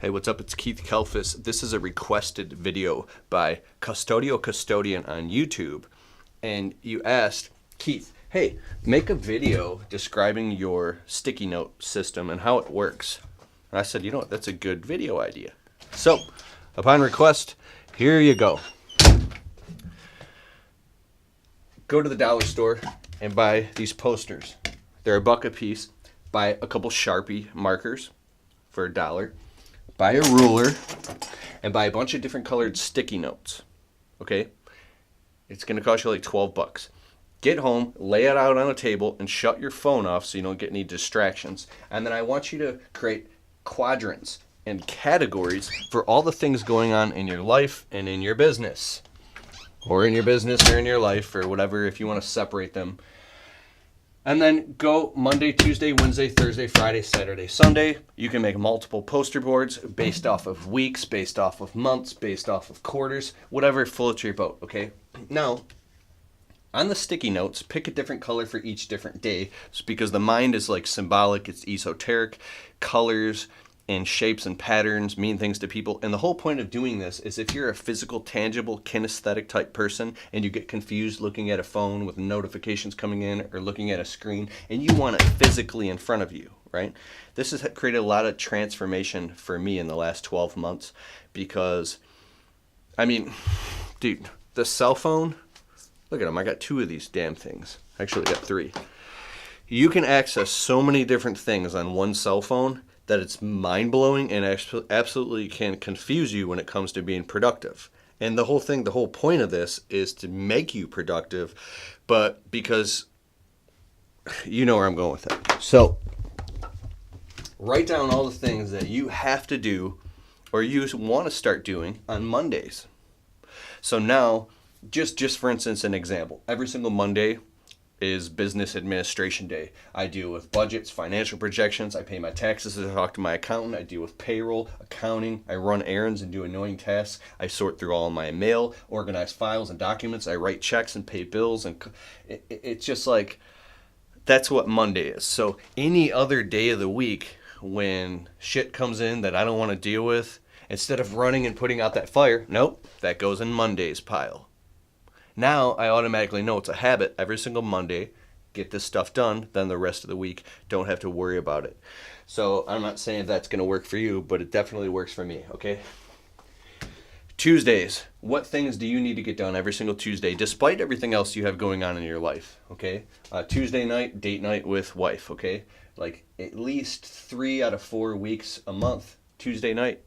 Hey, what's up? It's Keith Kelfis. This is a requested video by Custodio Custodian on YouTube. And you asked, Keith, hey, make a video describing your sticky note system and how it works. And I said, you know what, that's a good video idea. So, upon request, here you go. Go to the dollar store and buy these posters. They're $1 a piece. Buy a couple Sharpie markers for $1. Buy a ruler and buy a bunch of different colored sticky notes. Okay? It's going to cost you like $12. Get home, lay it out on a table, and shut your phone off so you don't get any distractions. And then I want you to create quadrants and categories for all the things going on in your life and in your business. Or in your business or in your life or whatever, if you want to separate them. And then go Monday, Tuesday, Wednesday, Thursday, Friday, Saturday, Sunday. You can make multiple poster boards based off of weeks, based off of months, based off of quarters, whatever floats your boat, okay? Now, on the sticky notes, pick a different color for each different day. It's because the mind is like symbolic, it's esoteric. Colors and shapes and patterns mean things to people. And the whole point of doing this is if you're a physical, tangible, kinesthetic type person and you get confused looking at a phone with notifications coming in or looking at a screen and you want it physically in front of you, right? This has created a lot of transformation for me in the last 12 months because, I mean, dude, the cell phone, look at them. I got 2 of these damn things. Actually, I got 3. You can access so many different things on one cell phone that it's mind-blowing and absolutely can confuse you when it comes to being productive. And the whole point of this is to make you productive, but because you know where I'm going with it. So, write down all the things that you have to do or you want to start doing on Mondays. So now, just for instance, an example. Every single Monday is business administration day. I deal with budgets, financial projections, I pay my taxes, I talk to my accountant, I deal with payroll, accounting, I run errands and do annoying tasks, I sort through all my mail, organize files and documents, I write checks and pay bills, and it's just like, that's what Monday is. So any other day of the week when shit comes in that I don't want to deal with, instead of running and putting out that fire, nope, that goes in Monday's pile. Now I automatically know it's a habit every single Monday, get this stuff done, then the rest of the week don't have to worry about it. So I'm not saying that's going to work for you, but it definitely works for me, okay? Tuesdays, what things do you need to get done every single Tuesday, despite everything else you have going on in your life, okay? Tuesday night, date night with wife, okay? Like at least 3 out of 4 weeks a month, Tuesday night.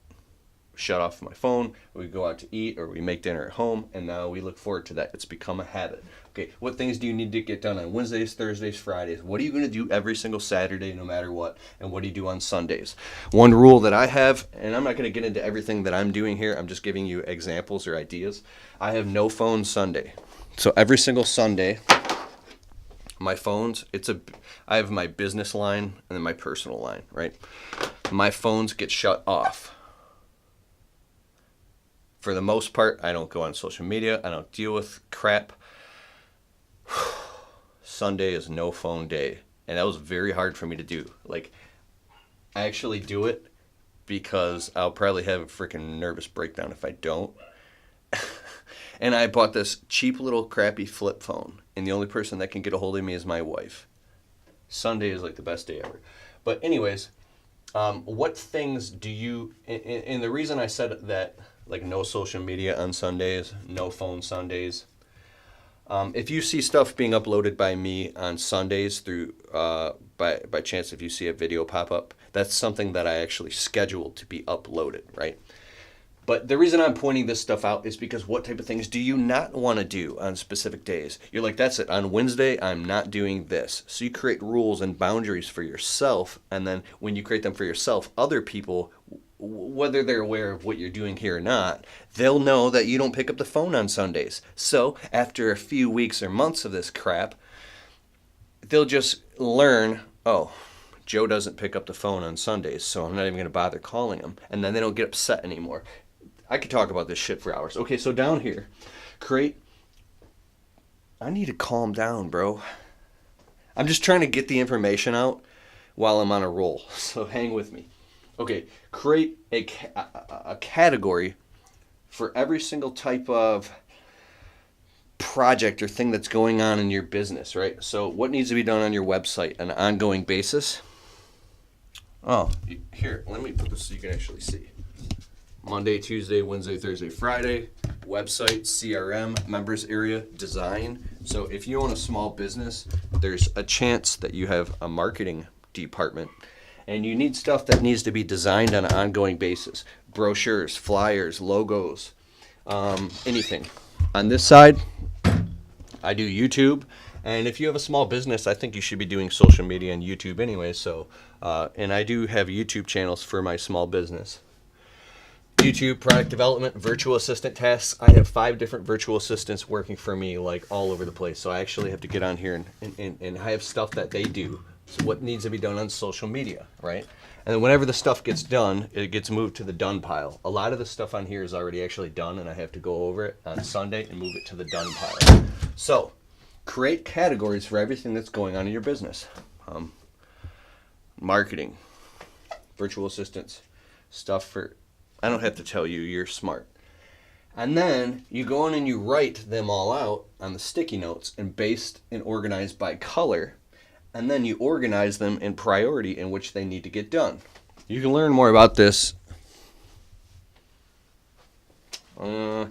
Shut off my phone, we go out to eat or we make dinner at home, and now we look forward to that. It's become a habit. Okay, what things do you need to get done on Wednesdays, Thursdays, Fridays? What are you going to do every single Saturday no matter what? And what do you do on Sundays? One rule that I have, and I'm not going to get into everything that I'm doing here, I'm just giving you examples or ideas. I have no phone Sunday. So every single Sunday, my phones, I have my business line and then my personal line, right? My phones get shut off. For the most part, I don't go on social media. I don't deal with crap. Sunday is no phone day. And that was very hard for me to do. Like, I actually do it because I'll probably have a freaking nervous breakdown if I don't. And I bought this cheap little crappy flip phone. And the only person that can get a hold of me is my wife. Sunday is like the best day ever. But anyways, what things do you... And the reason I said that... like no social media on Sundays, no phone Sundays. If you see stuff being uploaded by me on Sundays through by chance, if you see a video pop up, that's something that I actually scheduled to be uploaded, right? But the reason I'm pointing this stuff out is because what type of things do you not want to do on specific days? You're like, that's it. On Wednesday, I'm not doing this. So you create rules and boundaries for yourself, and then when you create them for yourself, other people, whether they're aware of what you're doing here or not, they'll know that you don't pick up the phone on Sundays. So after a few weeks or months of this crap, they'll just learn, oh, Joe doesn't pick up the phone on Sundays, so I'm not even going to bother calling him. And then they don't get upset anymore. I could talk about this shit for hours. Okay, so down here, I need to calm down, bro. I'm just trying to get the information out while I'm on a roll, so hang with me. Okay, create a category for every single type of project or thing that's going on in your business, right? So what needs to be done on your website on an ongoing basis? Oh, here, let me put this so you can actually see. Monday, Tuesday, Wednesday, Thursday, Friday, website, CRM, members area, design. So if you own a small business, there's a chance that you have a marketing department and you need stuff that needs to be designed on an ongoing basis. Brochures, flyers, logos, anything. On this side, I do YouTube. And if you have a small business, I think you should be doing social media and YouTube anyway. So, and I do have YouTube channels for my small business. YouTube, product development, virtual assistant tasks. I have 5 different virtual assistants working for me like all over the place. So I actually have to get on here and I have stuff that they do. So what needs to be done on social media, right? And then whenever the stuff gets done, it gets moved to the done pile. A lot of the stuff on here is already actually done and I have to go over it on Sunday and move it to the done pile. So create categories for everything that's going on in your business. Marketing, virtual assistants, stuff for... I don't have to tell you, you're smart. And then you go in and you write them all out on the sticky notes and based and organized by color. And then you organize them in priority in which they need to get done. You can learn more about this. I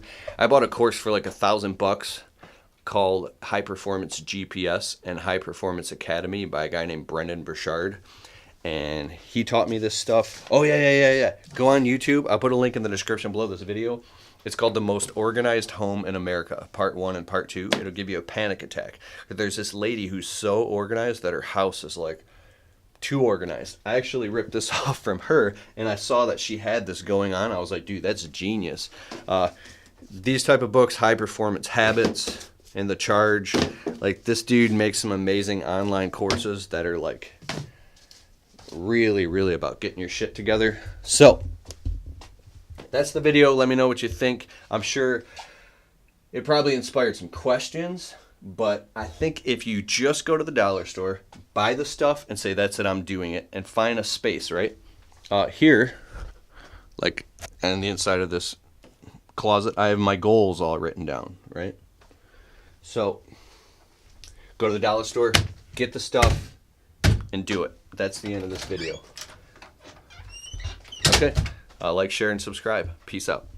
bought a course for like $1,000 called High Performance GPS and High Performance Academy by a guy named Brendan Burchard. And he taught me this stuff. Oh, yeah. Go on YouTube. I'll put a link in the description below this video. It's called The Most Organized Home in America, Part 1 and Part 2. It'll give you a panic attack. There's this lady who's so organized that her house is like too organized. I actually ripped this off from her, and I saw that she had this going on. I was like, dude, that's genius. These type of books, High Performance Habits and The Charge, like this dude makes some amazing online courses that are like... really about getting your shit together. So that's the video. Let me know what you think. I'm sure it probably inspired some questions, but I think if you just go to the dollar store, buy the stuff and say that's it, I'm doing it, and find a space, right? Here, like on the inside of this closet, I have my goals all written down, right? So go to the dollar store, get the stuff, and do it. That's the end of this video. Okay. Like, share, and subscribe. Peace out.